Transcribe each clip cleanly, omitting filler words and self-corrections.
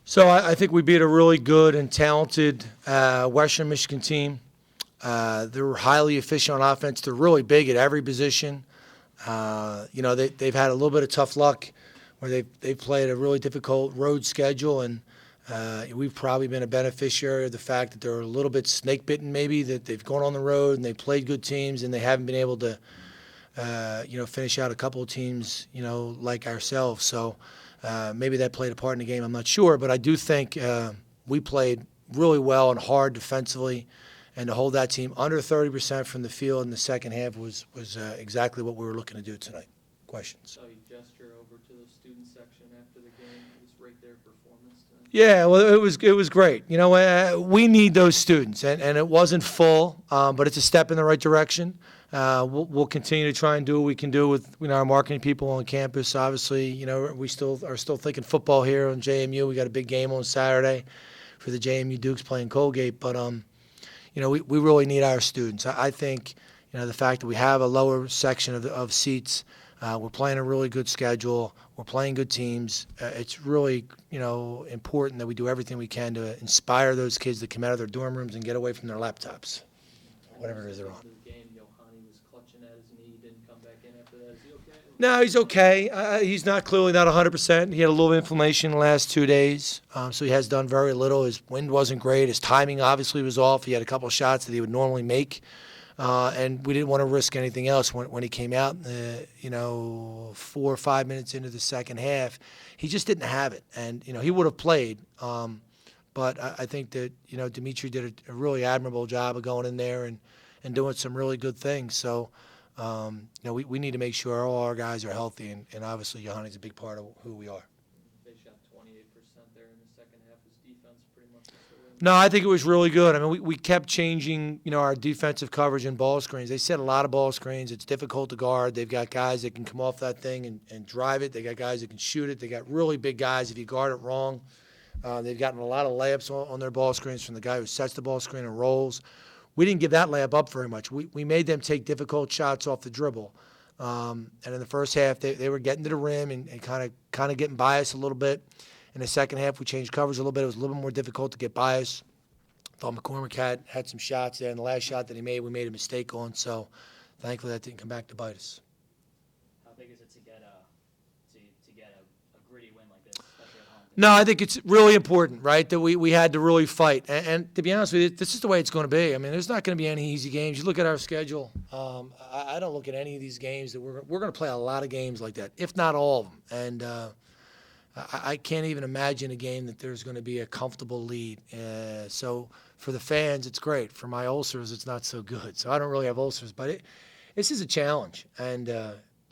So I think we beat a really good and talented Western Michigan team. They're highly efficient on offense. They're really big at every position. They've had a little bit of tough luck where they've played a really difficult road schedule, and we've probably been a beneficiary of the fact that they're a little bit snake bitten, maybe, that they've gone on the road and they've played good teams and they haven't been able to finish out a couple of teams, like ourselves. So maybe that played a part in the game. I'm not sure, but I do think we played really well and hard defensively, and to hold that team under 30% from the field in the second half was exactly what we were looking to do tonight. Questions? So you gesture over to the student section after the game, just rate their performance tonight. Yeah, well, it was great. We need those students, and it wasn't full, but it's a step in the right direction. We'll continue to try and do what we can do with our marketing people on campus. Obviously, we still are thinking football here on JMU. We got a big game on Saturday for the JMU Dukes playing Colgate, but we really need our students. I think the fact that we have a lower section of seats, we're playing a really good schedule, we're playing good teams. It's really important that we do everything we can to inspire those kids to come out of their dorm rooms and get away from their laptops, whatever it is they're on. No, he's okay. He's clearly not 100%. He had a little inflammation the last 2 days, so he has done very little. His wind wasn't great. His timing obviously was off. He had a couple of shots that he would normally make, and we didn't want to risk anything else when he came out. 4 or 5 minutes into the second half, he just didn't have it, and he would have played. But I think that Dimitri did a really admirable job of going in there and doing some really good things. So. We need to make sure all our guys are healthy, and obviously Johanni's a big part of who we are. They shot 28% there in the second half. His defense pretty much. No, I think it was really good. I mean, we kept changing, our defensive coverage and ball screens. They set a lot of ball screens. It's difficult to guard. They've got guys that can come off that thing and drive it. They got guys that can shoot it. They got really big guys if you guard it wrong. They've gotten a lot of layups on their ball screens from the guy who sets the ball screen and rolls. We didn't give that layup up very much. We made them take difficult shots off the dribble. And in the first half, they were getting to the rim and kind of getting biased a little bit. In the second half, we changed coverage a little bit. It was a little bit more difficult to get biased. Thought McCormick had some shots there, and the last shot that he made, we made a mistake on. So thankfully, that didn't come back to bite us. How big is it to get a gritty win like this, especially at home? No, I think it's really important, right, that we had to really fight. And to be honest with you, this is the way it's going to be. I mean, there's not going to be any easy games. You look at our schedule. I don't look at any of these games that we're going to play a lot of games like that, if not all of them. And I can't even imagine a game that there's going to be a comfortable lead. So for the fans, it's great. For my ulcers, it's not so good. So I don't really have ulcers, but this is a challenge. And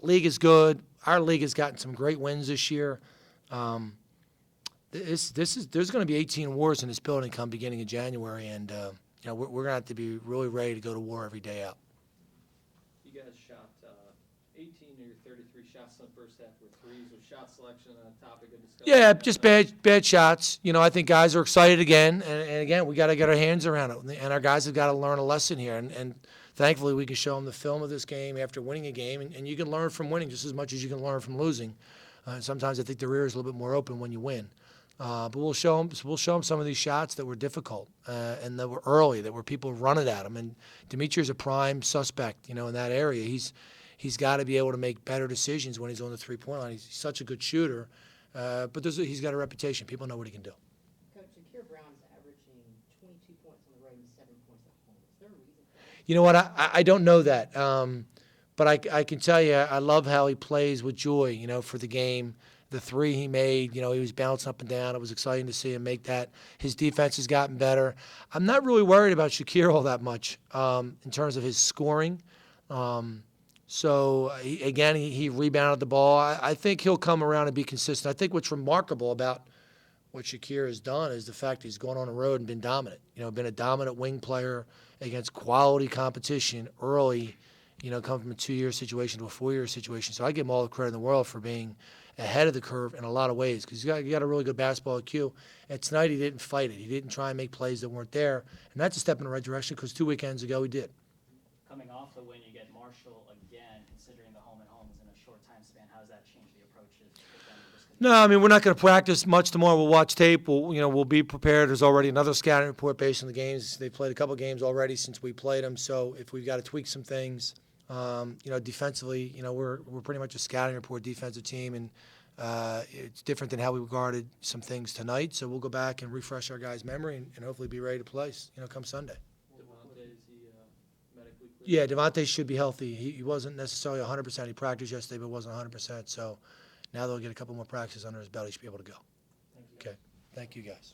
league is good. Our league has gotten some great wins this year. There's going to be 18 wars in this building come beginning of January, and we're going to have to be really ready to go to war every day out. You guys shot 18 of your 33 shots in the first half were threes. Was shot selection a topic of discussion? Yeah, just bad shots. I think guys are excited again, and again, we got to get our hands around it, and our guys have got to learn a lesson here, and thankfully we can show them the film of this game after winning a game, and you can learn from winning just as much as you can learn from losing. Sometimes I think the rear is a little bit more open when you win. But we'll show them some of these shots that were difficult and that were early, that were people running at them. And Dimitri's a prime suspect, in that area. He's got to be able to make better decisions when he's on the three-point line. He's such a good shooter, but he's got a reputation. People know what he can do. Coach, Shakir Brown is averaging 22 points on the road and 7 points at home. Is there a reason for that? You know what? I don't know that, but I can tell you I love how he plays with joy. For the game. The three he made, he was bouncing up and down. It was exciting to see him make that. His defense has gotten better. I'm not really worried about Shakir all that much in terms of his scoring. He rebounded the ball. I think he'll come around and be consistent. I think what's remarkable about what Shakir has done is the fact he's gone on the road and been dominant. Been a dominant wing player against quality competition early, come from a 2-year situation to a 4-year situation. So I give him all the credit in the world for being ahead of the curve in a lot of ways because he got a really good basketball IQ. And tonight he didn't fight it. He didn't try and make plays that weren't there. And that's a step in the right direction because 2 weekends ago he did. coming off the win, you get Marshall again, considering the home and home is in a short time span. How does that change the approaches with them? No, I mean, we're not going to practice much tomorrow. We'll watch tape. We'll be prepared. There's already another scouting report based on the games. They've played a couple games already since we played them. So if we've got to tweak some things, defensively, we're pretty much a scouting report defensive team, and it's different than how we regarded some things tonight. So we'll go back and refresh our guys' memory and hopefully be ready to play, come Sunday. Devontae, is he medically clear? Yeah, Devontae should be healthy. He wasn't necessarily 100%. He practiced yesterday, but wasn't 100%. So now they'll get a couple more practices under his belt. He should be able to go. Thank you. Okay. Thank you, guys.